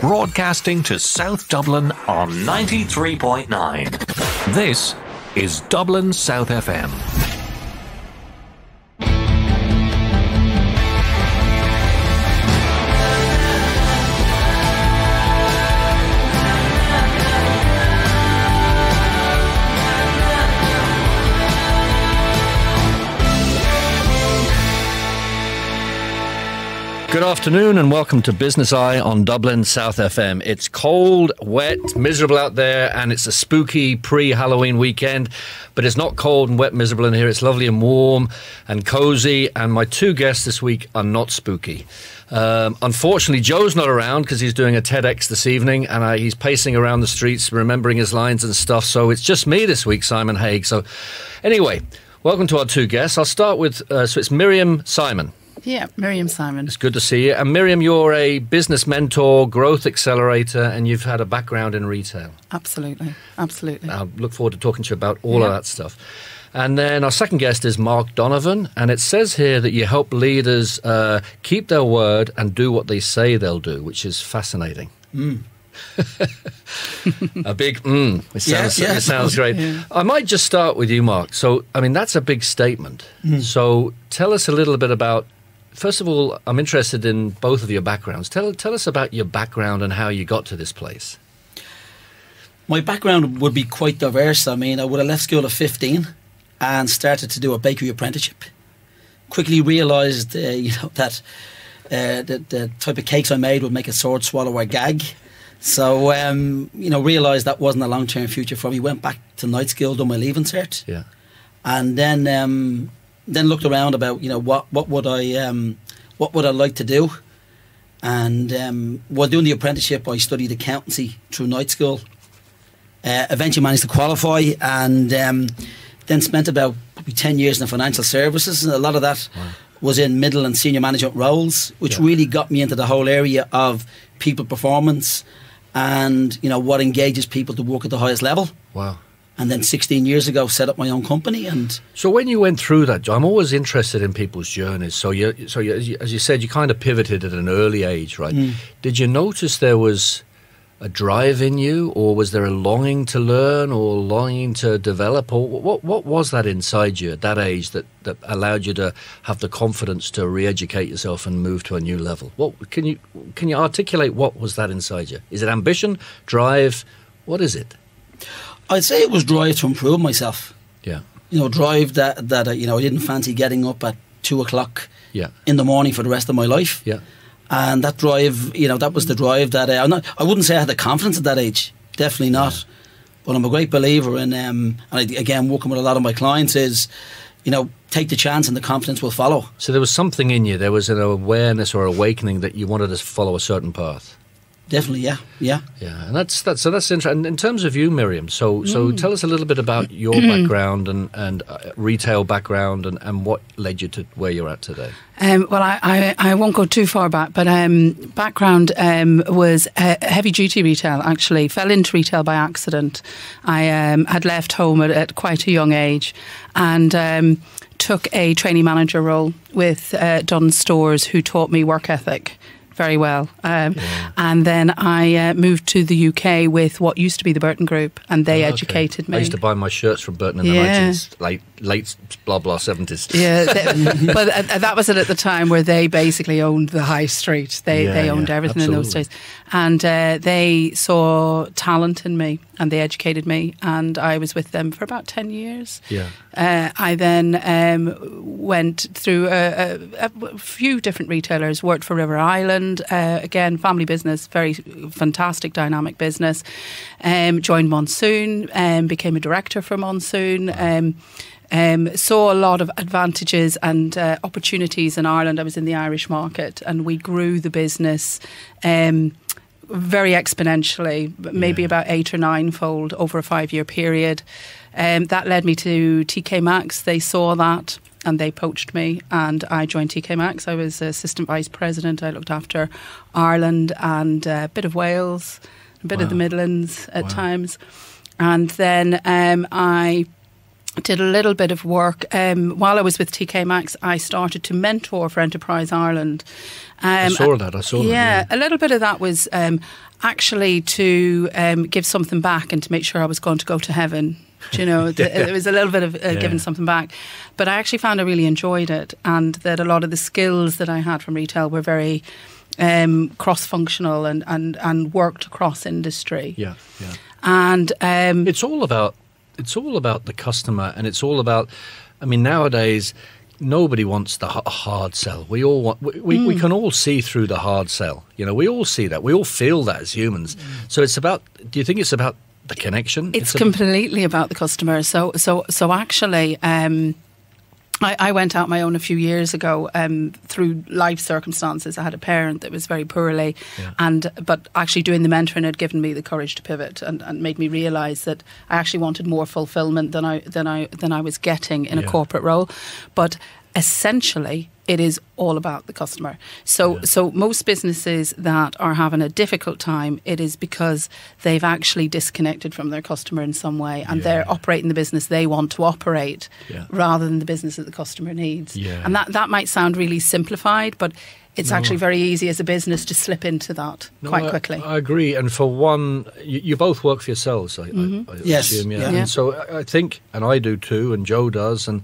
broadcasting to South Dublin on 93.9. This is Dublin South FM. Good afternoon and welcome to Business Eye on Dublin South FM. It's cold, wet, miserable out there, and it's a spooky pre-Halloween weekend, but it's not cold and wet, miserable in here. It's lovely and warm and cozy, and my two guests this week are not spooky. Unfortunately, Joe's not around because he's doing a TEDx this evening, and he's pacing around the streets, remembering his lines and stuff, so it's just me this week, Simon Haigh. So anyway, welcome to our two guests. I'll start with, so it's Miriam Simon. Yeah, Miriam Simon. It's good to see you. And Miriam, you're a business mentor, growth accelerator, and you've had a background in retail. Absolutely, absolutely. I look forward to talking to you about all of that stuff. And then our second guest is Mark Donovan, and it says here that you help leaders keep their word and do what they say they'll do, which is fascinating. A big It sounds great. Yeah. I might just start with you, Mark. So, I mean, that's a big statement. So tell us a little bit about, first of all, I'm interested in both of your backgrounds. Tell us about your background and how you got to this place. My background would be quite diverse. I mean, I would have left school at 15 and started to do a bakery apprenticeship. Quickly realised, that the type of cakes I made would make a sword swallow or gag. So, realised that wasn't a long-term future for me. Went back to night school, done my leaving cert. Yeah. And then looked around about, what would I like to do? And while doing the apprenticeship, I studied accountancy through night school. Eventually managed to qualify, and then spent about probably 10 years in the financial services. And a lot of that was in middle and senior management roles, which really got me into the whole area of people performance and, what engages people to work at the highest level. Wow. And then 16 years ago, set up my own company. And so when you went through that, I'm always interested in people's journeys. So you, as you said, you kind of pivoted at an early age, right? Did you notice there was a drive in you, or was there a longing to learn or longing to develop, or what was that inside you at that age that allowed you to have the confidence to re-educate yourself and move to a new level? What can you articulate? What was that inside you? Is it ambition, drive? What is it? I'd say it was drive to improve myself. Yeah. Drive that I didn't fancy getting up at 2:00 in the morning for the rest of my life. Yeah. And that drive, that was the drive that I wouldn't say I had the confidence at that age. Definitely not. Yeah. But I'm a great believer in, and again, working with a lot of my clients is, take the chance and the confidence will follow. So there was something in you, there was an awareness or awakening that you wanted to follow a certain path. Definitely, yeah. And that's interesting. In terms of you, Miriam, so tell us a little bit about your background and retail background and what led you to where you're at today. Well, I won't go too far back, but background was heavy duty retail. Actually, fell into retail by accident. I had left home at quite a young age, and took a trainee manager role with Dunn Stores, who taught me work ethic very well. And then I moved to the UK with what used to be the Burton Group, and they educated me. I used to buy my shirts from Burton in the 90s, late blah blah 70s. Yeah, but that was it at the time where they basically owned the high street. They owned everything in those days. And they saw talent in me, and they educated me, and I was with them for about 10 years. Yeah. I then went through a few different retailers, worked for River Island, again, family business, very fantastic dynamic business. Joined Monsoon, became a director for Monsoon. Saw a lot of advantages and opportunities in Ireland. I was in the Irish market, and we grew the business very exponentially, maybe about 8 or 9-fold over a 5-year period. That led me to TK Maxx. They saw that and they poached me, and I joined TK Maxx. I was assistant vice president. I looked after Ireland and a bit of Wales, a bit of the Midlands at times. And then I did a little bit of work. While I was with TK Maxx, I started to mentor for Enterprise Ireland. I saw that. Yeah, a little bit of that was actually to give something back and to make sure I was going to go to heaven. Do you know, it was a little bit of giving something back. But I actually found I really enjoyed it, and that a lot of the skills that I had from retail were very cross-functional and worked across industry. Yeah. And it's all about the customer, and it's all about, I mean, nowadays nobody wants the hard sell. We all want, we can all see through the hard sell. You know, we all see that. We all feel that as humans. So it's about, do you think it's about the connection? It's completely about the customer. So actually, I went out my own a few years ago through life circumstances. I had a parent that was very poorly, but actually doing the mentoring had given me the courage to pivot and made me realise that I actually wanted more fulfilment than I was getting in a corporate role. But essentially, it is all about the customer. So most businesses that are having a difficult time, it is because they've actually disconnected from their customer in some way, and they're operating the business they want to operate rather than the business that the customer needs. And that might sound really simplified, but it's actually very easy as a business to slip into that quite quickly. I agree. And for one, you both work for yourselves, I assume. And so I think, and I do too, and Joe does, and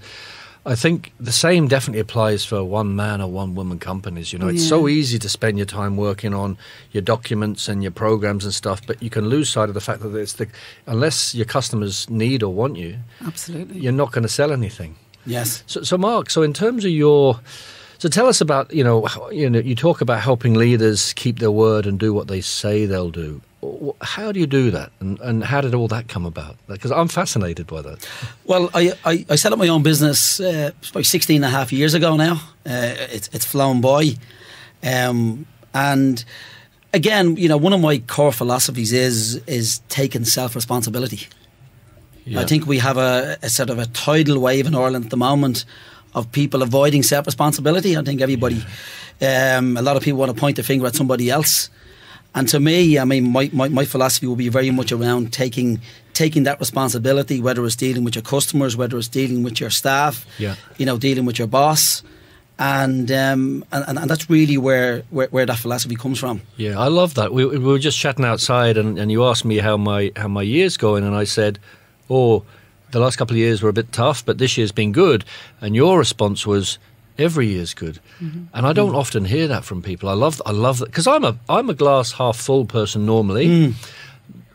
I think the same definitely applies for one man or one woman companies. You know, it's so easy to spend your time working on your documents and your programs and stuff, but you can lose sight of the fact that it's unless your customers need or want you, absolutely, you're not going to sell anything. Yes. So Mark, so in terms of so tell us about, you talk about helping leaders keep their word and do what they say they'll do. How do you do that, and how did all that come about? Because I'm fascinated by that. Well, I set up my own business about 16 and a half years ago now. It's flown by. And again, one of my core philosophies is taking self-responsibility. I think we have a sort of a tidal wave in Ireland at the moment of people avoiding self-responsibility. I think everybody, a lot of people want to point the finger at somebody else. And to me, I mean, my philosophy will be very much around taking that responsibility, whether it's dealing with your customers, whether it's dealing with your staff, dealing with your boss. And that's really where that philosophy comes from. Yeah, I love that. We were just chatting outside, and you asked me how my year's going, and I said, the last couple of years were a bit tough, but this year's been good. And your response was, every year's good. And I don't often hear that from people. I love that, because I'm a glass half full person normally,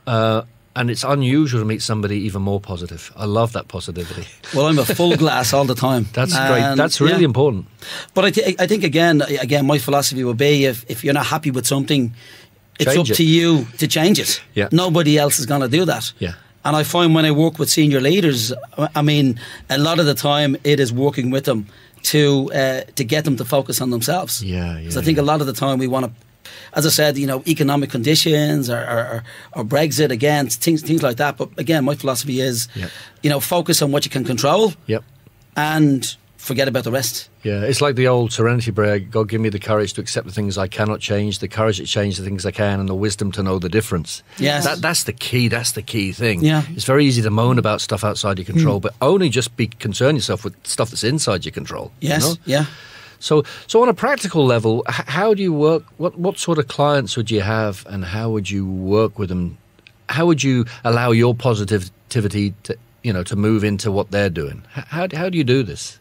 and it's unusual to meet somebody even more positive. I love that positivity. Well, I'm a full glass all the time. That's great. That's really important. But I think again, my philosophy would be if you're not happy with something, it's up to you to change it. Yeah. Nobody else is going to do that. Yeah. And I find when I work with senior leaders, I mean, a lot of the time it is working with them to get them to focus on themselves. Because I think a lot of the time we want to, as I said, economic conditions or Brexit, again, things like that. But again, my philosophy is, focus on what you can control and forget about the rest. Yeah, it's like the old Serenity Prayer, God give me the courage to accept the things I cannot change, the courage to change the things I can, and the wisdom to know the difference. Yes. That's the key thing. Yeah. It's very easy to moan about stuff outside your control, but only just concern yourself with stuff that's inside your control. Yes, yeah. So on a practical level, how do you work? What sort of clients would you have, and how would you work with them? How would you allow your positivity to move into what they're doing? How do you do this?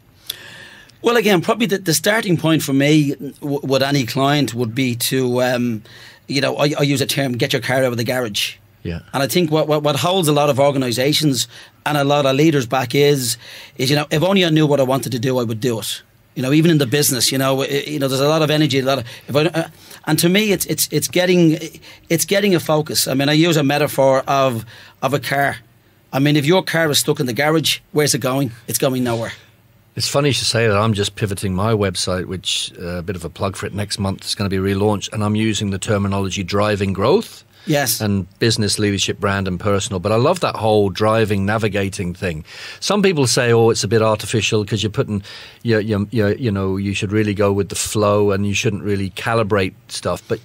Well, again, probably the starting point for me with any client would be to, I use a term, get your car out of the garage. Yeah. And I think what holds a lot of organisations and a lot of leaders back is if only I knew what I wanted to do, I would do it. Even in the business, there's a lot of energy, and to me, it's getting a focus. I mean, I use a metaphor of a car. I mean, if your car is stuck in the garage, where's it going? It's going nowhere. It's funny you should say that. I'm just pivoting my website, which a bit of a plug for it next month. It's going to be relaunched, and I'm using the terminology driving growth. Yes. And business, leadership, brand and personal. But I love that whole driving, navigating thing. Some people say, oh, it's a bit artificial because you're putting, you should really go with the flow and you shouldn't really calibrate stuff. But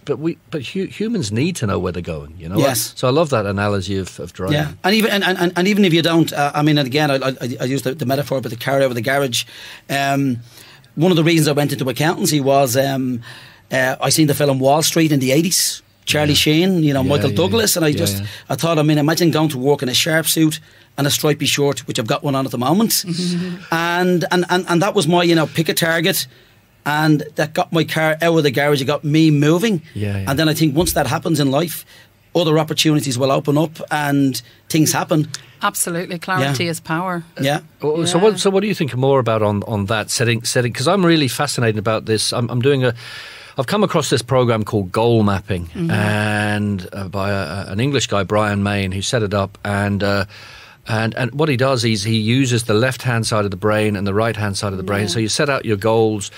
humans need to know where they're going, you know? Yes. So I love that analogy of driving. Yeah, and even if you don't, and again, I use the metaphor with the car out of the garage. One of the reasons I went into accountancy was I seen the film Wall Street in the 80s, Charlie Sheen, Michael Douglas, and I thought, imagine going to work in a sharp suit and a stripy short, which I've got one on at the moment, and that was my, pick a target. And that got my car out of the garage. It got me moving. And then I think once that happens in life, other opportunities will open up and things happen. Absolutely, clarity is power. Yeah. So what do you think more about on that setting? Because I'm really fascinated about this. I've come across this program called Goal Mapping, and by an English guy, Brian Main, who set it up, and what he does is he uses the left-hand side of the brain and the right-hand side of the brain. So you set out your goals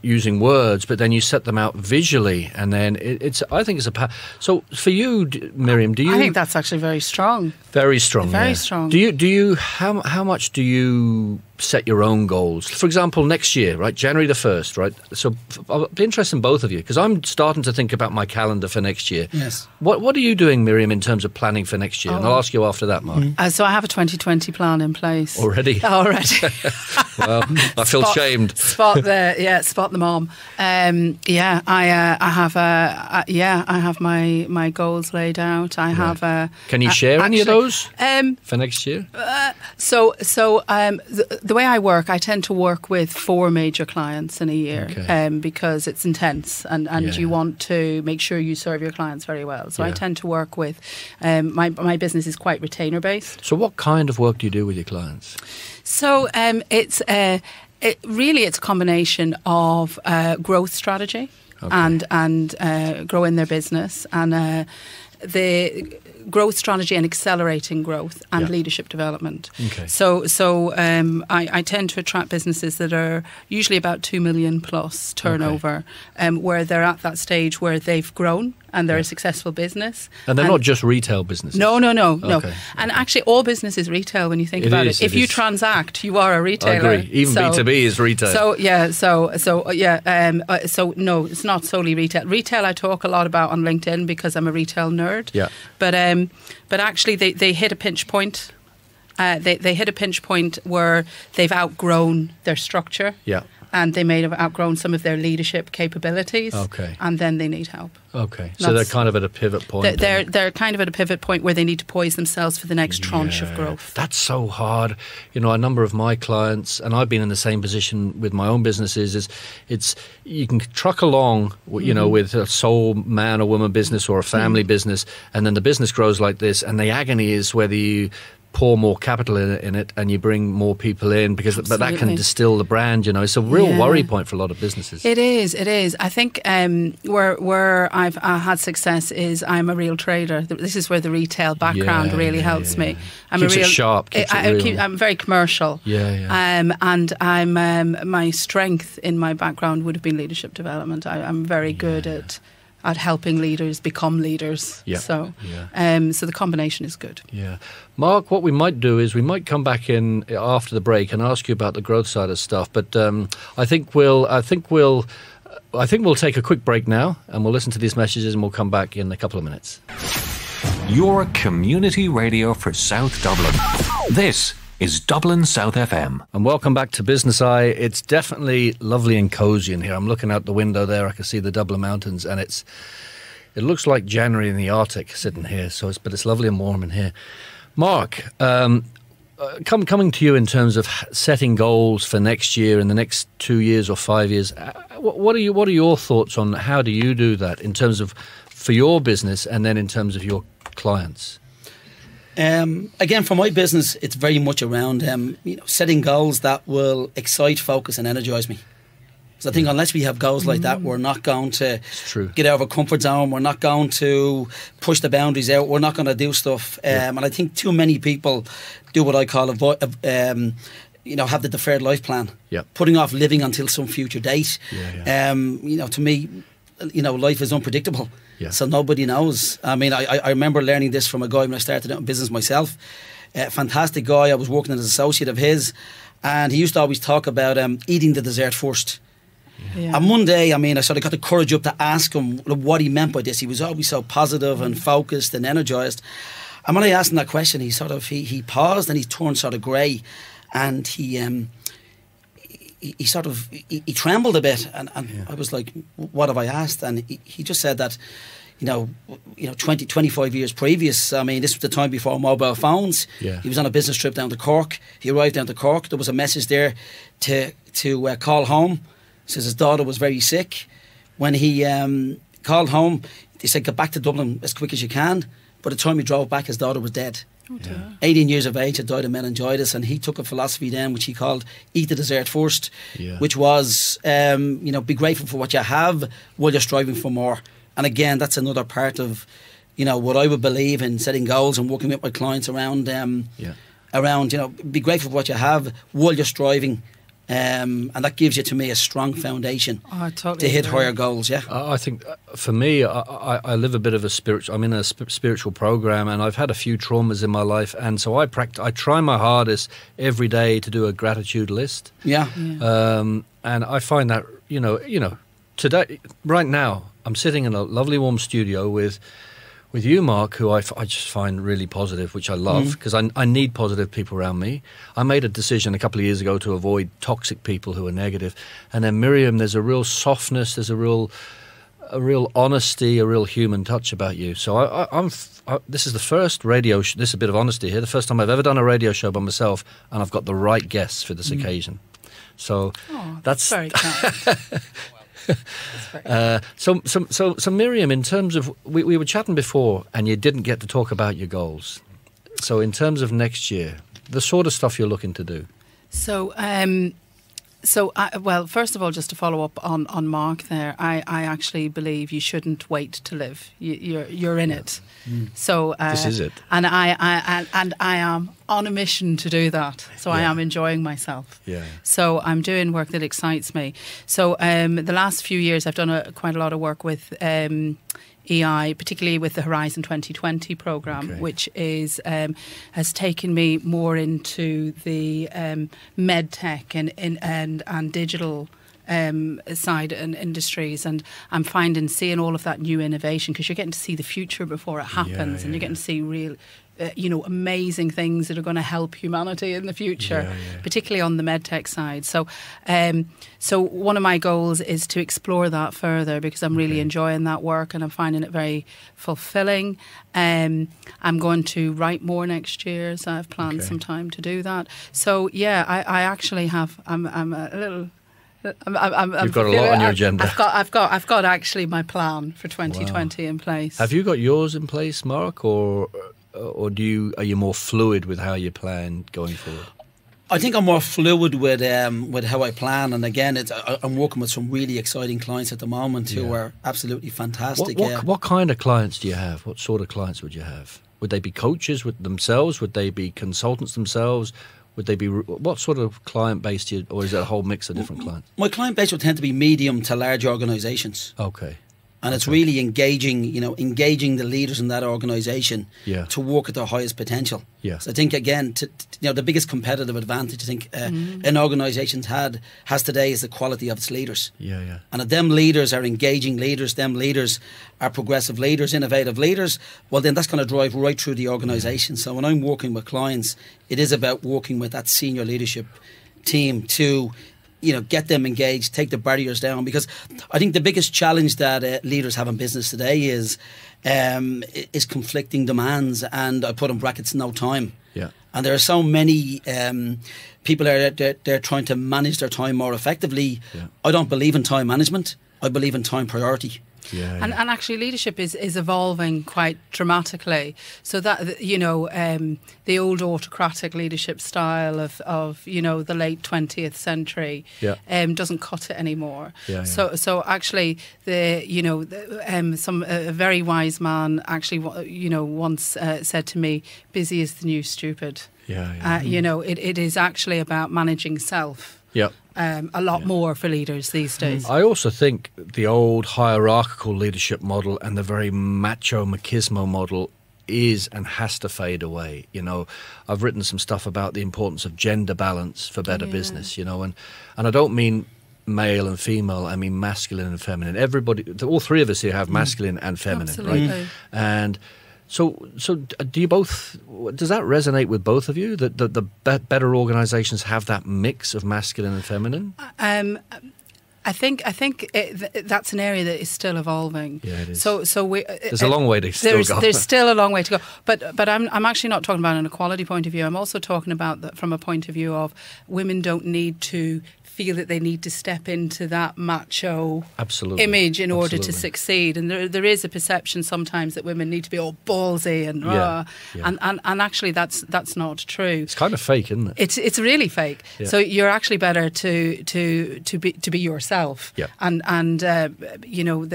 using words, but then you set them out visually, and then I think it's so for you, Miriam, do you? I think that's actually very strong. Very strong. Very strong. Do you? How much do you set your own goals? For example, next year, right, January the 1st, right? So I'll be interested in both of you because I'm starting to think about my calendar for next year. Yes. What are you doing, Miriam, in terms of planning for next year? And I'll ask you after that, Mark. So I have a 2020 plan in place already. Well, I feel shamed. Spot the mom. I have my goals laid out. I have. Can you share any of those for next year? The way I work, I tend to work with 4 major clients in a year because it's intense and you want to make sure you serve your clients very well. So I tend to work with, my business is quite retainer based. So what kind of work do you do with your clients? So it's a combination of growth strategy and growing their business and the growth strategy and accelerating growth and leadership development. Okay. So I tend to attract businesses that are usually about 2 million plus turnover, where they're at that stage where they've grown and they're a successful business. And they're not just retail businesses? No. And actually all business is retail when you think about it. If you transact, you are a retailer. I agree. Even B2B is retail. So no, it's not solely retail. Retail I talk a lot about on LinkedIn because I'm a retail nerd. Yeah. But actually they hit a pinch point. They hit a pinch point where they've outgrown their structure. Yeah. And they may have outgrown some of their leadership capabilities. Okay. And then they need help. Okay. So they're kind of at a pivot point. They're kind of at a pivot point where they need to poise themselves for the next tranche of growth. That's so hard. A number of my clients, and I've been in the same position with my own businesses, is you can truck along, with a sole man or woman business or a family business, and then the business grows like this, and the agony is whether you pour more capital in it and you bring more people in but that can distill the brand. It's a real worry point for a lot of businesses. It is. I think where I've had success is I'm a real trader. This is where the retail background really helps me. Keeps it sharp. I'm very commercial. And my strength in my background would have been leadership development. I'm very good at helping leaders become leaders. So the combination is good. Yeah. Mark, what we might do is we might come back in after the break and ask you about the growth side of stuff. But I think we'll take a quick break now and we'll listen to these messages and we'll come back in a couple of minutes. Your community radio for South Dublin. This is Dublin South FM. And welcome back to Business Eye. It's definitely lovely and cosy in here. I'm looking out the window there. I can see the Dublin Mountains and it looks like January in the Arctic sitting here. But it's lovely and warm in here. Mark, coming to you in terms of setting goals for next year and the next 2 years or 5 years, what are your thoughts on how do you do that in terms of for your business and then in terms of your clients? Again, for my business, it's very much around setting goals that will excite, focus and energise me. So I think unless we have goals like that, we're not going to get out of our comfort zone. We're not going to push the boundaries out. We're not going to do stuff. And I think too many people do what I call have the deferred life plan. Yeah. Putting off living until some future date. To me, life is unpredictable. Yeah. So nobody knows. I mean, I remember learning this from a guy when I started out in business myself. Fantastic guy. I was working as an associate of his, and he used to always talk about eating the dessert first. Yeah. And one day, I mean, I sort of got the courage up to ask him what he meant by this. He was always so positive and focused and energised. And when I asked him that question, he paused and he turned sort of grey, and he trembled a bit. And I was like, "What have I asked?" And he just said that, 25 years previous, I mean, this was the time before mobile phones. Yeah. He was on a business trip down to Cork. He arrived down to Cork. There was a message there to call home. Says his daughter was very sick. When he called home, they said, "Get back to Dublin as quick as you can." By the time he drove back, his daughter was dead. Oh, dear. 18 years of age, had died of meningitis, and he took a philosophy then which he called "eat the dessert first," which was, be grateful for what you have while you're striving for more. And again, that's another part of, what I would believe in setting goals and working with my clients around, be grateful for what you have while you're striving. And that gives you, to me, a strong foundation to hit higher goals. Yeah, I think for me, I live a bit of a spiritual. I'm in a spiritual program, and I've had a few traumas in my life, and so I try my hardest every day to do a gratitude list. Yeah. And I find that today, right now, I'm sitting in a lovely warm studio with you, Mark, who I just find really positive, which I love, because I need positive people around me. I made a decision a couple of years ago to avoid toxic people who are negative. And then Miriam, there's a real softness, there's a real honesty, a real human touch about you. So this is the first radio show, this is a bit of honesty here, the first time I've ever done a radio show by myself, and I've got the right guests for this occasion. So that's very kind. So Miriam, in terms of we were chatting before, and you didn't get to talk about your goals. So in terms of next year, the sort of stuff you're looking to do. Well, first of all, just to follow up on Mark there, I actually believe you shouldn't wait to live. You're in it. So this is it, and I am on a mission to do that. So I am enjoying myself. Yeah. So I'm doing work that excites me. So the last few years, I've done quite a lot of work with EI, particularly with the Horizon 2020 programme, which is has taken me more into the med tech and digital side and industries, and I'm seeing all of that new innovation, because you're getting to see the future before it happens, and you're getting to see real amazing things that are going to help humanity in the future, particularly on the medtech side. So one of my goals is to explore that further, because I'm really enjoying that work and I'm finding it very fulfilling. I'm going to write more next year, so I've planned some time to do that. So I actually have. I'm a little. You've got a lot on your agenda. I've got actually my plan for 2020 in place. Have you got yours in place, Mark, or are you more fluid with how you plan going forward? I think I'm more fluid with how I plan, and again, I'm working with some really exciting clients at the moment who are absolutely fantastic. What kind of clients do you have? What sort of clients would you have? Would they be coaches with themselves? Would they be consultants themselves? Would they be, what sort of client base do you, or is it a whole mix of different clients? My client base would tend to be medium to large organisations. Okay. And it's really engaging the leaders in that organisation to work at their highest potential. Yeah. So I think, again, the biggest competitive advantage I think an organisation has today is the quality of its leaders. Yeah. And if them leaders are engaging leaders, them leaders are progressive leaders, innovative leaders, well, then that's going to drive right through the organisation. So when I'm working with clients, it is about working with that senior leadership team to get them engaged, take the barriers down, because I think the biggest challenge that leaders have in business today is conflicting demands, and I put in brackets, no time. Yeah. And there are so many people they're trying to manage their time more effectively. Yeah. I don't believe in time management. I believe in time priority. Yeah. And actually leadership is evolving quite dramatically, so that the old autocratic leadership style of the late 20th century doesn't cut it anymore. So actually a very wise man actually once said to me, busy is the new stupid. It is actually about managing self. Yeah. a lot more for leaders these days. I also think the old hierarchical leadership model and the very macho machismo model is and has to fade away. You know, I've written some stuff about the importance of gender balance for better business, you know, and I don't mean male and female, I mean masculine and feminine. Everybody, all three of us here have masculine and feminine, Absolutely. right? And so do you both, does that resonate with both of you, that the better organizations have that mix of masculine and feminine? I think that's an area that is still evolving. Yeah, it is. So there's a long way to still go. There's still a long way to go. But I'm actually not talking about an equality point of view. I'm also talking about that from a point of view of women don't need to feel that they need to step into that macho image in order to succeed. And there is a perception sometimes that women need to be all ballsy and and actually that's not true. It's kind of fake, isn't it? It's really fake. Yeah. So you're actually better to be yourself. Yeah. And you know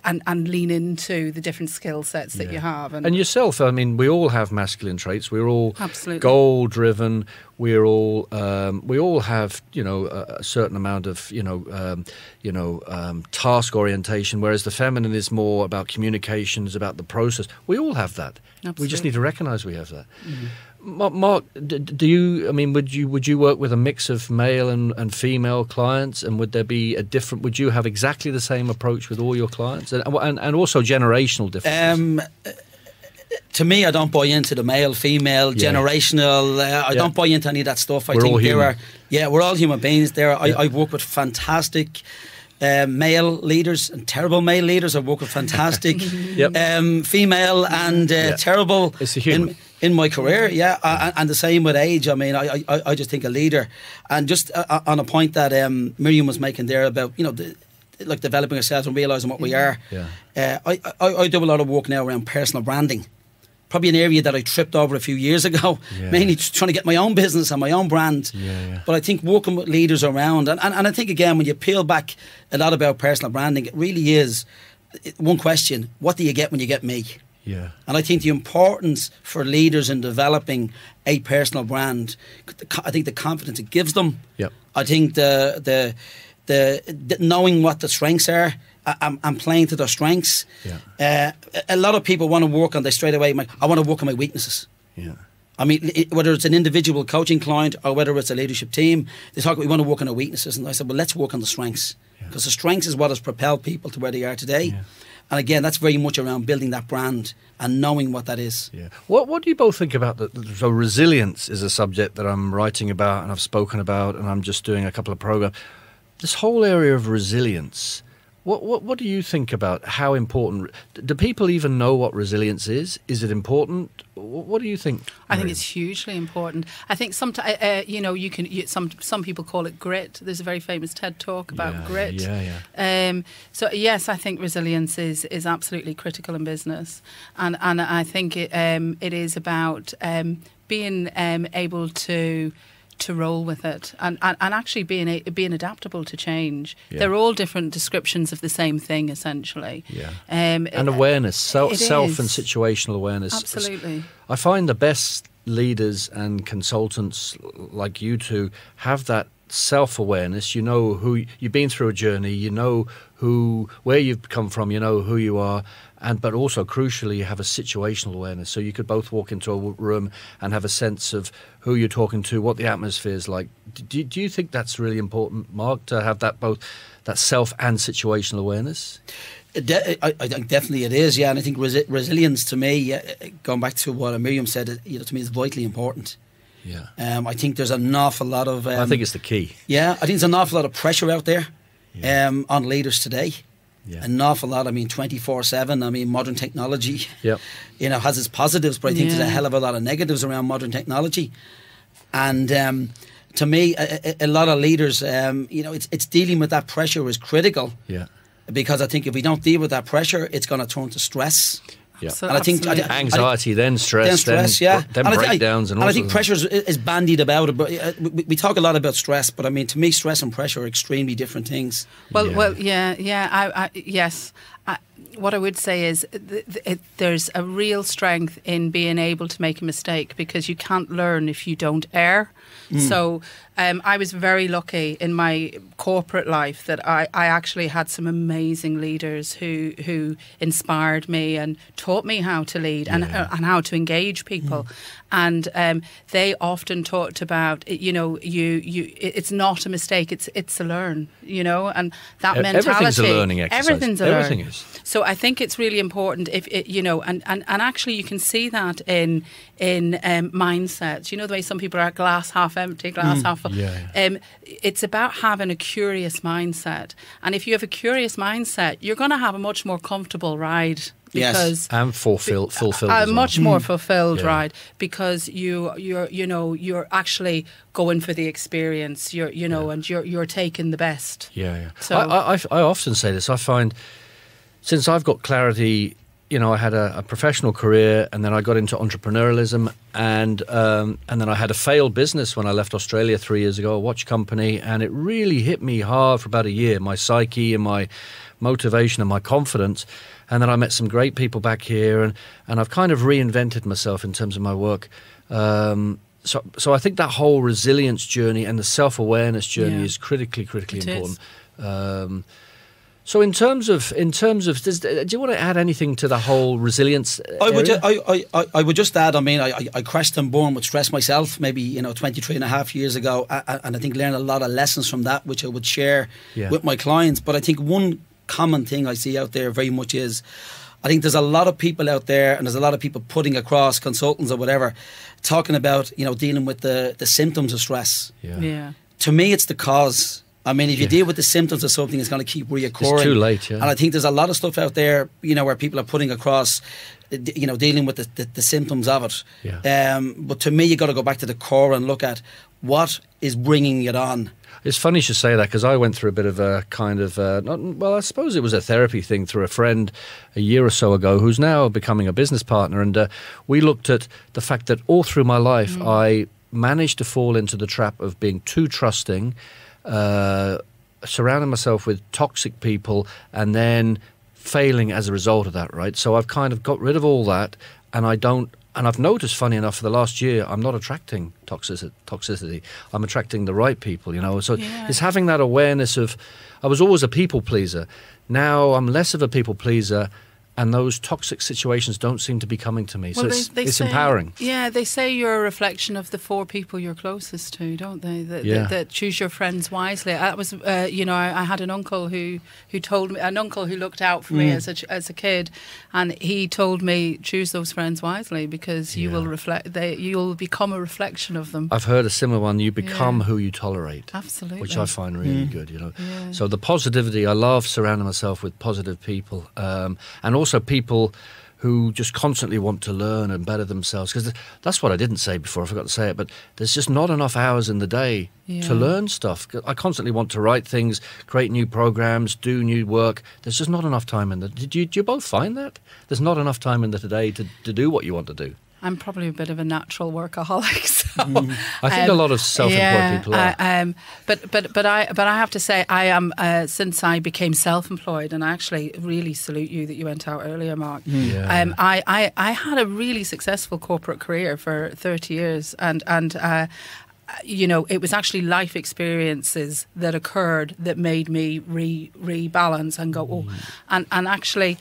and lean into the different skill sets that you have. And yourself, I mean, we all have masculine traits. We're all goal driven. We all have, you know, a certain amount of, task orientation, whereas the feminine is more about communications, about the process. We all have that. Absolutely. We just need to recognise we have that. Mm-hmm. Mark, do you? I mean, would you work with a mix of male and female clients, and would there be a different? Would you have exactly the same approach with all your clients, and also generational differences? To me, I don't buy into the male, female, generational. I don't buy into any of that stuff. We're all human. We're all human beings. I've worked with fantastic male leaders and terrible male leaders. I've worked with fantastic female and terrible in my career. And the same with age. I mean, I just think a leader, and just on a point that Miriam was making there about, you know, like developing ourselves and realising what we are. I do a lot of work now around personal branding. Probably an area that I tripped over a few years ago, mainly trying to get my own business and my own brand. But I think working with leaders around, and I think, again, when you peel back a lot about personal branding, it really is one question: what do you get when you get me? And I think the importance for leaders in developing a personal brand, I think the confidence it gives them. I think the knowing what the strengths are and playing to their strengths. A lot of people want to work on this straight away. I want to work on my weaknesses. I mean, whether it's an individual coaching client or whether it's a leadership team, they talk about we want to work on our weaknesses. And I said, well, let's work on the strengths, because the strengths is what has propelled people to where they are today. And again, that's very much around building that brand and knowing what that is. What do you both think about so resilience is a subject that I'm writing about and I've spoken about, and I'm just doing a couple of programs. This whole area of resilience, what do you think about how important? Do people even know what resilience is? Is it important? What do you think? I think it's hugely important. I think sometimes, some people call it grit. There's a very famous TED talk about grit. So yes, I think resilience is absolutely critical in business, and I think it is about being able to roll with it and actually being adaptable to change. They're all different descriptions of the same thing, essentially. And awareness, self and situational awareness. Absolutely. I find the best leaders and consultants like you two have that self-awareness. You know who you've been through, a journey, you know where you've come from, you know who you are, but also crucially you have a situational awareness, so you could both walk into a room and have a sense of who you're talking to, what the atmosphere is like. Do you think that's really important, Mark, to have that both that self and situational awareness? I think definitely it is, and I think resilience to me, going back to what Miriam said, to me is vitally important. I think there's an awful lot of I think it's the key. I think there's an awful lot of pressure out there on leaders today. An awful lot. I mean, 24/7. I mean, modern technology has its positives, but I think there's a hell of a lot of negatives around modern technology. And to me, a lot of leaders, it's dealing with that pressure is critical. Because I think if we don't deal with that pressure, it's going to turn to stress. So and I think anxiety, then stress, then breakdowns, and I think pressure is bandied about. But we talk a lot about stress, but I mean, to me, stress and pressure are extremely different things. Yes. what I would say is there's a real strength in being able to make a mistake, because you can't learn if you don't err. So I was very lucky in my corporate life that I actually had some amazing leaders who inspired me and taught me how to lead and how to engage people. And they often talked about, it's not a mistake, it's a learn, and that mentality. Everything's a learning exercise. Everything's a Everything learn. is. So I think it's really important if and actually you can see that in mindsets. You know, the way some people are glass half empty, glass half full. It's about having a curious mindset, and if you have a curious mindset, you're going to have a much more comfortable ride. Because and fulfilled a much more fulfilled ride, because you're actually going for the experience. And you're taking the best. So I often say this. I find, since I've got clarity, I had a professional career, and then I got into entrepreneurialism, and then I had a failed business when I left Australia 3 years ago, a watch company, and it really hit me hard for about a year, my psyche and my motivation and my confidence. And then I met some great people back here, and I've kind of reinvented myself in terms of my work. So I think that whole resilience journey and the self-awareness journey is critically important. So in terms of, do you want to add anything to the whole resilience area? I would just add, I crashed and burned with stress myself, maybe 23 and a half years ago, and I think learned a lot of lessons from that, which I would share with my clients. But I think one common thing I see out there very much is, I think there's a lot of people out there, and there's a lot of people putting across, consultants or whatever, talking about dealing with the symptoms of stress. To me, it's the cause. If you deal with the symptoms of something, it's going to keep reoccurring. It's too late, And I think there's a lot of stuff out there, where people are putting across, dealing with the symptoms of it. But to me, you got to go back to the core and look at what is bringing it on. It's funny you should say that, because I went through a bit of a kind of, I suppose it was a therapy thing through a friend a year or so ago who's now becoming a business partner. And we looked at the fact that all through my life, I managed to fall into the trap of being too trusting, surrounding myself with toxic people, and then failing as a result of that, right? So I've kind of got rid of all that, and I've noticed, funny enough, for the last year, I'm not attracting toxicity. I'm attracting the right people, So it's having that awareness of, I was always a people pleaser. Now I'm less of a people pleaser, and those toxic situations don't seem to be coming to me. Well, so it's say, empowering. Yeah, they say you're a reflection of the 4 people you're closest to, don't they? That choose your friends wisely. That was, I had an uncle who told me, an uncle who looked out for me as a kid, and he told me, choose those friends wisely, because you will you'll become a reflection of them. I've heard a similar one. You become who you tolerate. Absolutely. Which I find really good, So the positivity, I love surrounding myself with positive people, and also people who just constantly want to learn and better themselves, because that's what I didn't say before, I forgot to say it, but there's just not enough hours in the day to learn stuff. I constantly want to write things, create new programs, do new work. There's just not enough time in the... Do you both find that? There's not enough time in the day to do what you want to do. I'm probably a bit of a natural workaholic, so I think a lot of self-employed people are. But I have to say, I am since I became self-employed, and I actually really salute you that you went out earlier, Mark. I had a really successful corporate career for 30 years, and it was actually life experiences that occurred that made me rebalance and go, and actually.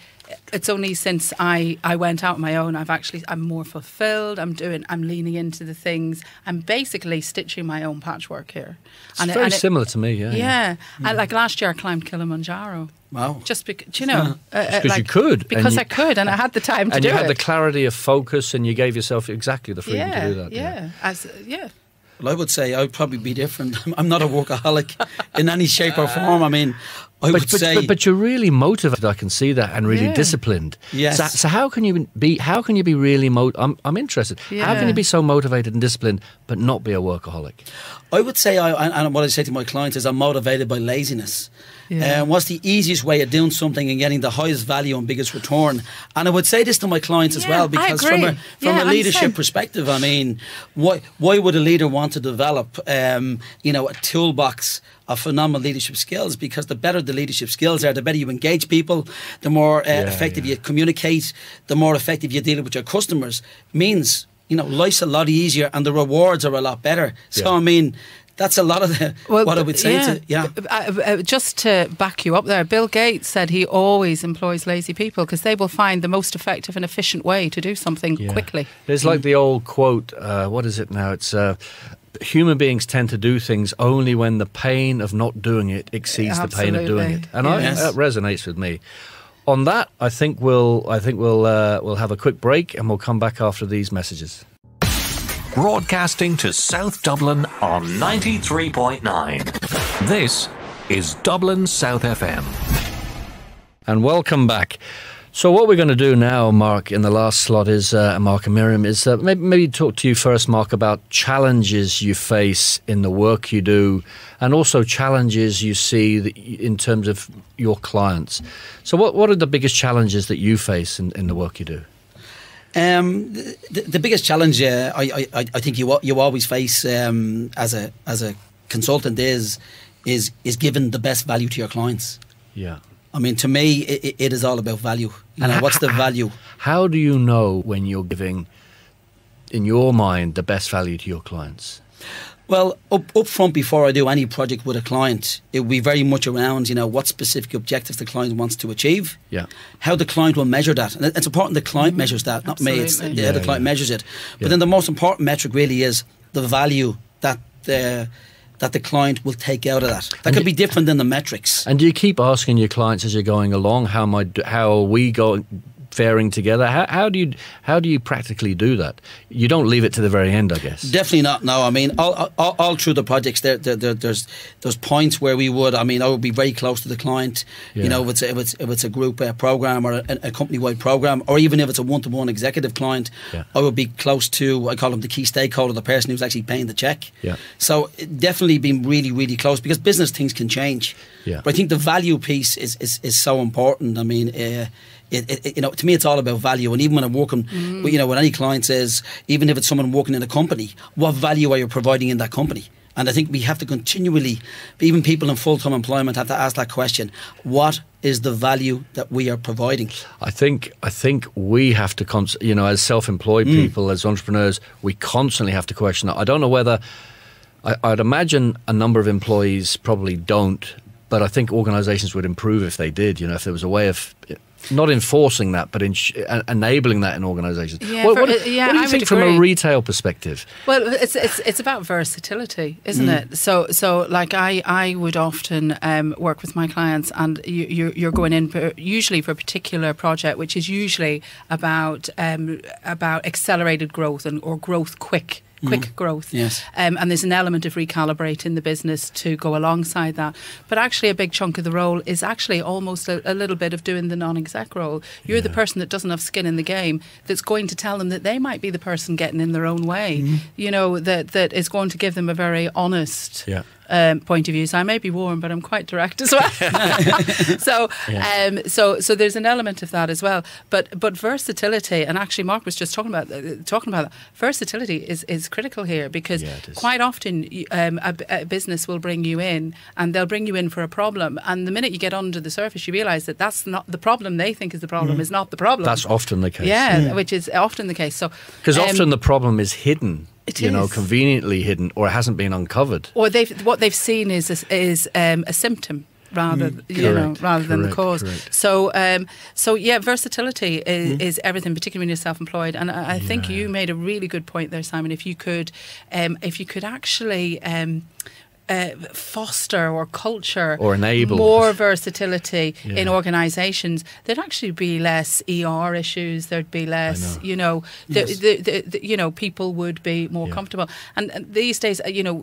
It's only since I went out on my own, I'm more fulfilled. I'm leaning into the things. I'm basically stitching my own patchwork here. It's very similar to me, yeah. Like last year, I climbed Kilimanjaro. Wow! Just because because you could, because I could, and I had the time to do it. And you had the clarity of focus, and you gave yourself exactly the freedom to do that. Well, I would say I'd probably be different. I'm not a workaholic in any shape or form. But you're really motivated. I can see that, and really disciplined. Yes. So how can you be? How can you be really? I'm interested. Yeah. How can you be so motivated and disciplined, but not be a workaholic? I would say, and what I say to my clients is, I'm motivated by laziness. Yeah. What's the easiest way of doing something and getting the highest value and biggest return? And I would say this to my clients as well, because from a leadership perspective, I mean, why would a leader want to develop, a toolbox of phenomenal leadership skills? Because the better the leadership skills are, the better you engage people, the more effective you communicate, the more effective you deal with your customers. Means, life's a lot easier and the rewards are a lot better. So, I mean, that's a lot of what I would say just to back you up there, Bill Gates said he always employs lazy people because they will find the most effective and efficient way to do something quickly. There's like the old quote, what is it now? It's human beings tend to do things only when the pain of not doing it exceeds the pain of doing it. And that resonates with me. On that, I think we'll have a quick break and we'll come back after these messages. Broadcasting to South Dublin on 93.9. This is Dublin South FM. And welcome back. So what we're going to do now, Mark, in the last slot is, Mark and Miriam, is maybe talk to you first, Mark, about challenges you face in the work you do and also challenges you see in terms of your clients. So what are the biggest challenges that you face in the work you do? The biggest challenge I think you always face as a consultant is giving the best value to your clients. Yeah. I mean, to me, it is all about value. What's the value? How do you know when you're giving, in your mind, the best value to your clients? Well, up front, before I do any project with a client, it will be very much around, what specific objectives the client wants to achieve. Yeah. How the client will measure that. And it's important the client measures that, not me. It's how the client measures it. But then the most important metric really is the value that the client will take out of that. That could be different than the metrics. And do you keep asking your clients as you're going along, how are we going faring together? How do you practically do that? You don't leave it to the very end, I guess. Definitely not. No, I mean, all through the projects, there's points where I would be very close to the client. Yeah. If it's a group program or a company-wide program, or even if it's a one-to-one executive client, I would be close to, I call them the key stakeholder, the person who's actually paying the check. Yeah. So definitely being really, really close, because business things can change. Yeah. But I think the value piece is so important. I mean, to me, it's all about value. And even when I'm working, with any client says, even if it's someone working in a company, what value are you providing in that company? And I think we have to continually, even people in full-time employment, have to ask that question: what is the value that we are providing? I think we have to, as self-employed people, as entrepreneurs, we constantly have to question that. I don't know whether, I'd imagine a number of employees probably don't, but I think organisations would improve if they did. If there was a way of not enforcing that, but enabling that in organisations. Yeah, what do you think from a retail perspective? Well, it's about versatility, isn't it? So like I would often work with my clients, and you're going in usually for a particular project, which is usually about accelerated growth or growth quick growth. Yes. And there's an element of recalibrating the business to go alongside that. But actually a big chunk of the role is actually almost a little bit of doing the non-exec role. You're the person that doesn't have skin in the game that's going to tell them that they might be the person getting in their own way. That is going to give them a very honest point of view. So I may be warm, but I'm quite direct as well. So there's an element of that as well. But versatility, and actually Mark was just talking about that. Versatility is critical here, because quite often a business will bring you in, and they'll bring you in for a problem, and the minute you get under the surface, you realise that that's not the problem they think is the problem, is not the problem. That's often the case. Which is often the case. So because often the problem is hidden. It is conveniently hidden, or it hasn't been uncovered. Or what they've seen is a symptom rather than the cause. Correct. So versatility is everything, particularly when you're self-employed. And I think you made a really good point there, Simon. If you could actually foster or culture or enable more versatility in organisations, there'd actually be less ER issues. There'd be less, people would be more comfortable. And these days,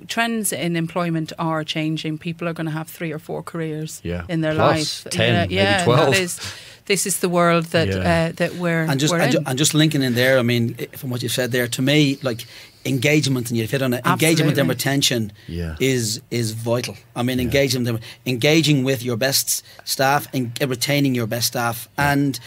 trends in employment are changing. People are going to have 3 or 4 careers in their life. 10, maybe 12. this is the world that that we're in. And just linking in there, I mean, from what you've said there, to me, like engagement, and you've hit on it, engagement and retention is vital. I mean, engaging with your best staff and retaining your best staff. And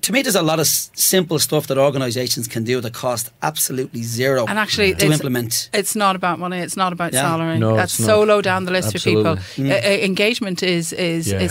to me, there's a lot of simple stuff that organisations can do that cost absolutely zero and actually to implement. It's not about money. It's not about salary. No, that's so low down the list Absolutely. for people. Engagement is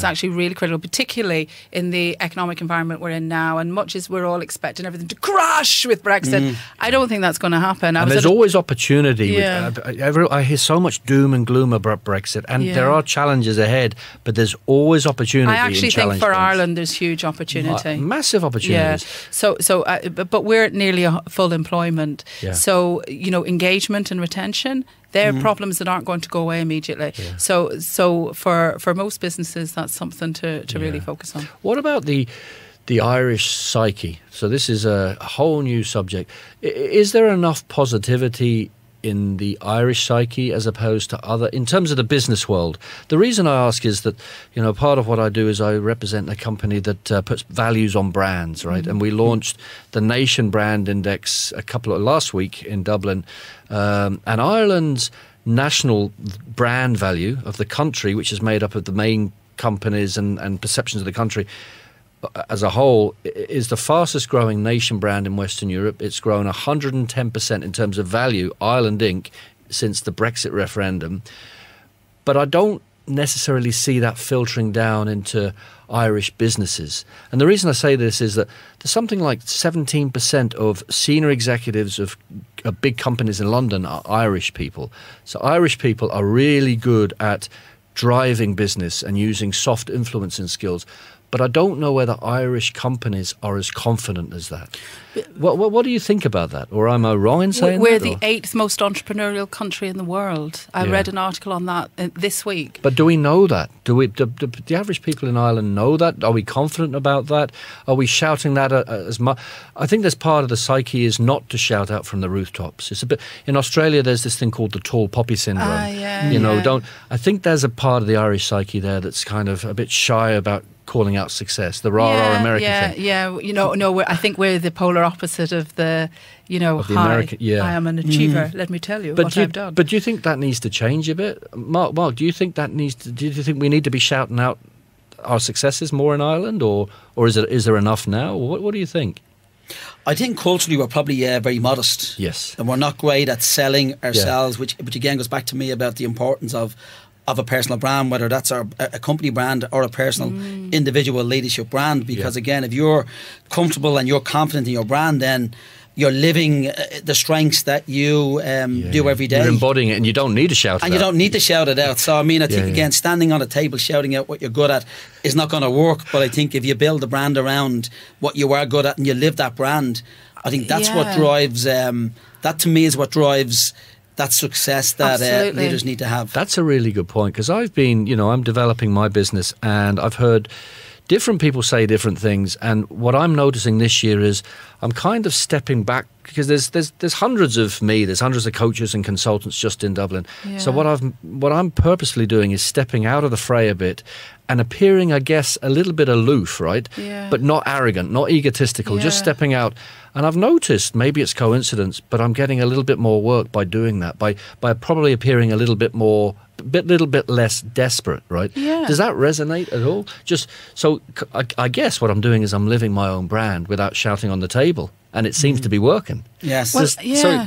actually really critical, particularly in the economic environment we're in now. And much as we're all expecting everything to crash with Brexit, I don't think that's going to happen. And there's always opportunity. I hear so much doom and gloom about Brexit, and there are challenges ahead, but there's always opportunity. I actually think for Ireland there's huge opportunity. Massive opportunities. But we're at nearly a full employment. Yeah. So, engagement and retention, they're problems that aren't going to go away immediately. Yeah. So for most businesses, that's something to really focus on. What about the Irish psyche? So this is a whole new subject. Is there enough positivity in the Irish psyche as opposed to other, in terms of the business world? The reason I ask is that, part of what I do is I represent a company that puts values on brands, right? And we launched the Nation Brand Index last week in Dublin, and Ireland's national brand value of the country, which is made up of the main companies and perceptions of the country as a whole, is the fastest growing nation brand in Western Europe. It's grown 110% in terms of value, Ireland Inc., since the Brexit referendum. But I don't necessarily see that filtering down into Irish businesses. And the reason I say this is that there's something like 17% of senior executives of big companies in London are Irish people. So Irish people are really good at driving business and using soft influencing skills. But I don't know whether Irish companies are as confident as that. What do you think about that? Or am I wrong in saying we're that? We're the 8th most entrepreneurial country in the world. I read an article on that this week. But do we know that? Do the average people in Ireland know that? Are we confident about that? Are we shouting that as much? I think there's part of the psyche is not to shout out from the rooftops. It's a bit. In Australia, there's this thing called the tall poppy syndrome. I think there's a part of the Irish psyche there that's kind of a bit shy about calling out success, the rah-rah American thing. I think we're the polar opposite of the, I am an achiever, let me tell you what I've done. But do you think that needs to change a bit? Mark, do you think do you think we need to be shouting out our successes more in Ireland, or is there enough now? What do you think? I think culturally we're probably very modest. Yes. And we're not great at selling ourselves, which again goes back to me about the importance of a personal brand, whether that's a company brand or a personal individual leadership brand. Because again, if you're comfortable and you're confident in your brand, then you're living the strengths that you do every day. You're embodying it, and you don't need to shout it out. And you don't need to shout it out. So I mean, I think again, standing on a table shouting out what you're good at is not going to work. But I think if you build a brand around what you are good at and you live that brand, I think that's what drives. That to me is what drives that success that leaders need to have. That's a really good point, because I've been, I'm developing my business, and I've heard different people say different things, and what I'm noticing this year is I'm kind of stepping back, because there's hundreds of coaches and consultants just in Dublin. Yeah. So what I'm purposely doing is stepping out of the fray a bit and appearing, I guess, a little bit aloof, right? Yeah. But not arrogant, not egotistical, just stepping out. And I've noticed, maybe it's coincidence, but I'm getting a little bit more work by doing that, by probably appearing a little bit less desperate, right? Yeah. Does that resonate at all? Just so I guess what I'm doing is I'm living my own brand without shouting on the table, and it seems to be working. Yes. So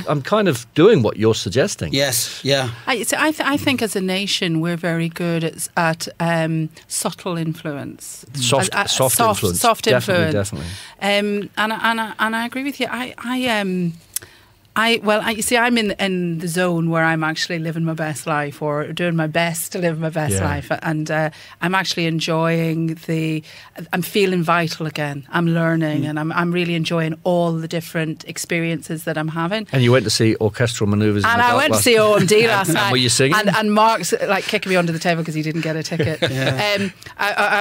I'm kind of doing what you're suggesting. Yes. Yeah. I think as a nation we're very good at subtle influence, soft influence, definitely. And I agree with you. I'm in the zone where I'm actually living my best life, or doing my best to live my best life, and I'm actually enjoying I'm feeling vital again. I'm learning, and I'm really enjoying all the different experiences that I'm having. And you went to see orchestral manoeuvres, and I went to see OMD last night. Were you singing? And Mark's like kicking me under the table because he didn't get a ticket.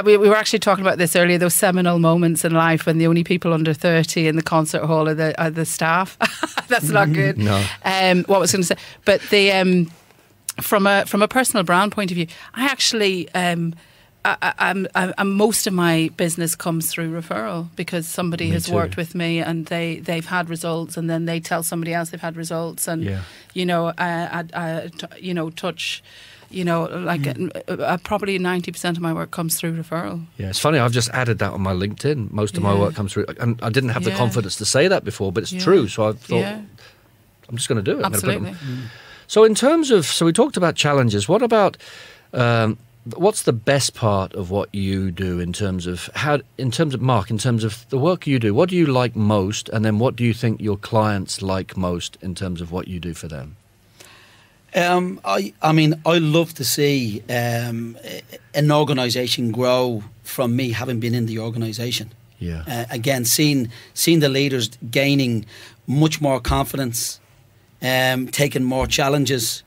We were actually talking about this earlier. Those seminal moments in life when the only people under 30 in the concert hall are the staff. That's not good. No. What was I going to say? But from a personal brand point of view, I actually most of my business comes through referral, because somebody has worked with me and they've had results, and then they tell somebody else they've had results, and touch. Probably 90% of my work comes through referral. Yeah, it's funny. I've just added that on my LinkedIn. Most of my work comes through, and I didn't have the confidence to say that before, but it's true. So I thought, I'm just going to do it. Absolutely. So in terms of, we talked about challenges. What about, what's the best part of what you do in terms of Mark, in terms of the work you do? What do you like most, and then what do you think your clients like most in terms of what you do for them? I love to see an organisation grow from me having been in the organisation. Yeah. Again, seeing the leaders gaining much more confidence, taking more challenges,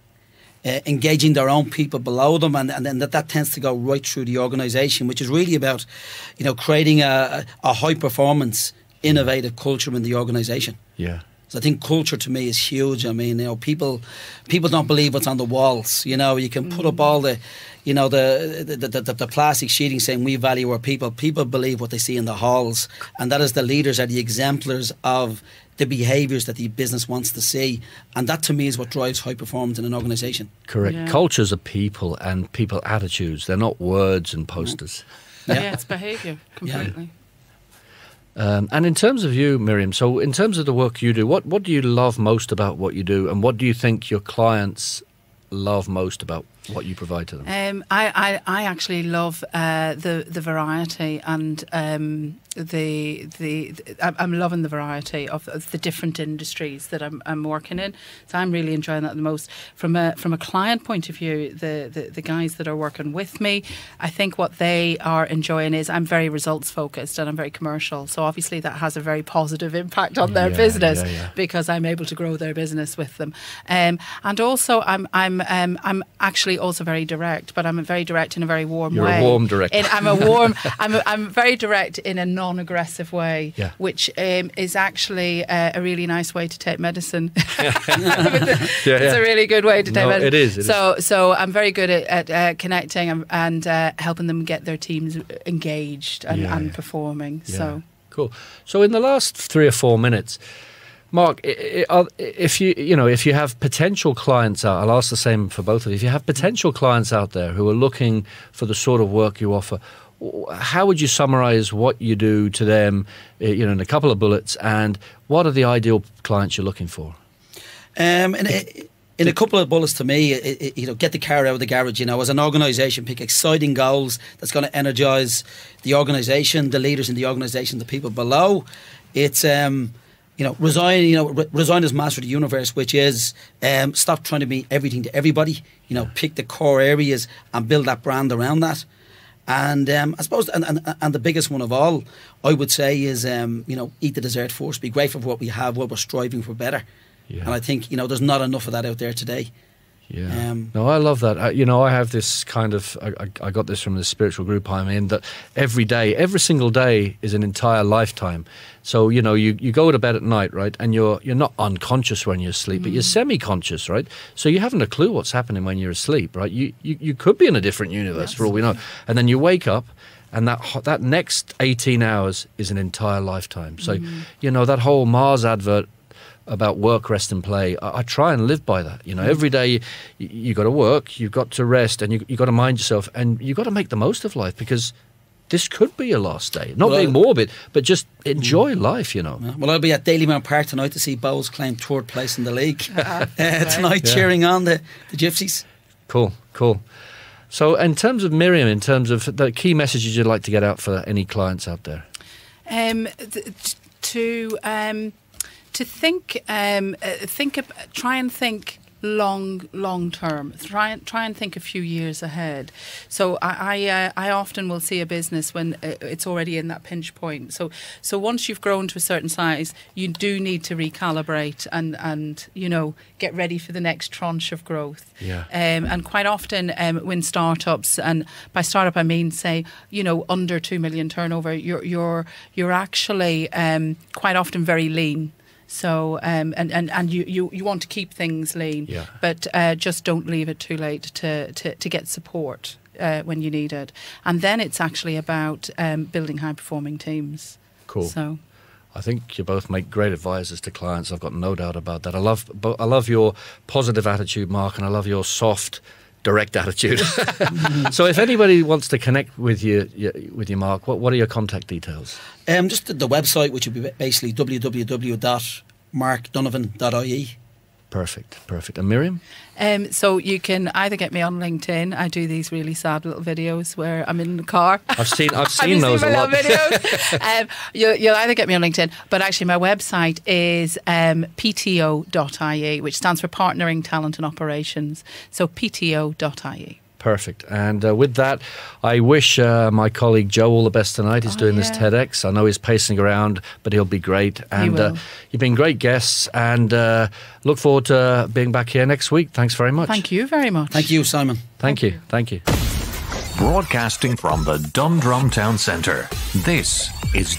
engaging their own people below them, and then that tends to go right through the organisation, which is really about, creating a high performance, innovative culture in the organisation. Yeah. So I think culture to me is huge. I mean, people don't believe what's on the walls. You can put up all the plastic sheeting saying we value our people. People believe what they see in the halls, and that is the leaders are the exemplars of the behaviours that the business wants to see, and that to me is what drives high performance in an organisation. Correct. Yeah. Cultures are people and people attitudes. They're not words and posters. Yeah, it's behaviour completely. Yeah. And in terms of you, Miriam, so in terms of the work you do, what do you love most about what you do, and what do you think your clients love most about what you provide to them? I actually love the variety, and I'm loving the variety of the different industries that I'm working in. So I'm really enjoying that the most. From a client point of view, the guys that are working with me, I think what they are enjoying is I'm very results focused and I'm very commercial. So obviously that has a very positive impact on their business because I'm able to grow their business with them. And also I'm actually also very direct, but I'm very direct in a very warm way. You're a warm director. I'm very direct in a non-aggressive way, which is actually a really nice way to take medicine. It's a really good way to take medicine. It is. So I'm very good at connecting and helping them get their teams engaged and performing. Yeah. So cool. So in the last 3 or 4 minutes, Mark, if you have potential clients out, I'll ask the same for both of you. If you have potential clients out there who are looking for the sort of work you offer, how would you summarise what you do to them, in a couple of bullets, and what are the ideal clients you're looking for? In a couple of bullets to me, get the car out of the garage. As an organisation, pick exciting goals that's going to energise the organisation, the leaders in the organisation, the people below. It's resign as master of the universe, which is stop trying to be everything to everybody. Pick the core areas and build that brand around that. And I suppose, and the biggest one of all, I would say, is eat the dessert first. Be grateful for what we have, what we're striving for better. Yeah. And I think there's not enough of that out there today. Yeah. No, I love that. I have this kind of, I got this from the spiritual group I'm in, that every single day is an entire lifetime. So, you go to bed at night, right? And you're not unconscious when you're asleep, but you're semi-conscious, right? So you haven't a clue what's happening when you're asleep, right? You could be in a different universe for all we know. And then you wake up, and that next 18 hours is an entire lifetime. So, that whole Mars advert about work, rest and play, I try and live by that. Every day you got to work, you've got to rest, and you got to mind yourself, and you got to make the most of life, because this could be your last day. Not being morbid, but just enjoy life, Well, I'll be at Dalymount Park tonight to see Bowes claim 3rd place in the league tonight, cheering on the Gypsies. Cool. So in terms of Miriam, in terms of the key messages you'd like to get out for any clients out there? To think, try and think long term. Try and think a few years ahead. So I often will see a business when it's already in that pinch point. So once you've grown to a certain size, you do need to recalibrate and get ready for the next tranche of growth. Yeah. And quite often when startups, and by startup I mean say under 2 million turnover, you're actually quite often very lean. So and you want to keep things lean, but just don't leave it too late to get support. when you need it. And then it's actually about building high-performing teams. Cool. So I think you both make great advisors to clients. I've got no doubt about that. I love your positive attitude, Mark, and I love your soft, direct attitude. So if anybody wants to connect with you, Mark, what are your contact details? Just the website, which would be basically www.markdonovan.ie. Perfect. And Miriam? So you can either get me on LinkedIn. I do these really sad little videos where I'm in the car. I've seen those a lot. videos. You'll either get me on LinkedIn, but actually my website is pto.ie, which stands for Partnering Talent and Operations. So pto.ie. Perfect. And with that, I wish my colleague Joe all the best tonight. He's doing this TEDx. I know he's pacing around, but he'll be great. And you've been great guests, and look forward to being back here next week. Thanks very much. Thank you very much. Thank you, Simon. Thank you. Broadcasting from the Dundrum Town Centre, this is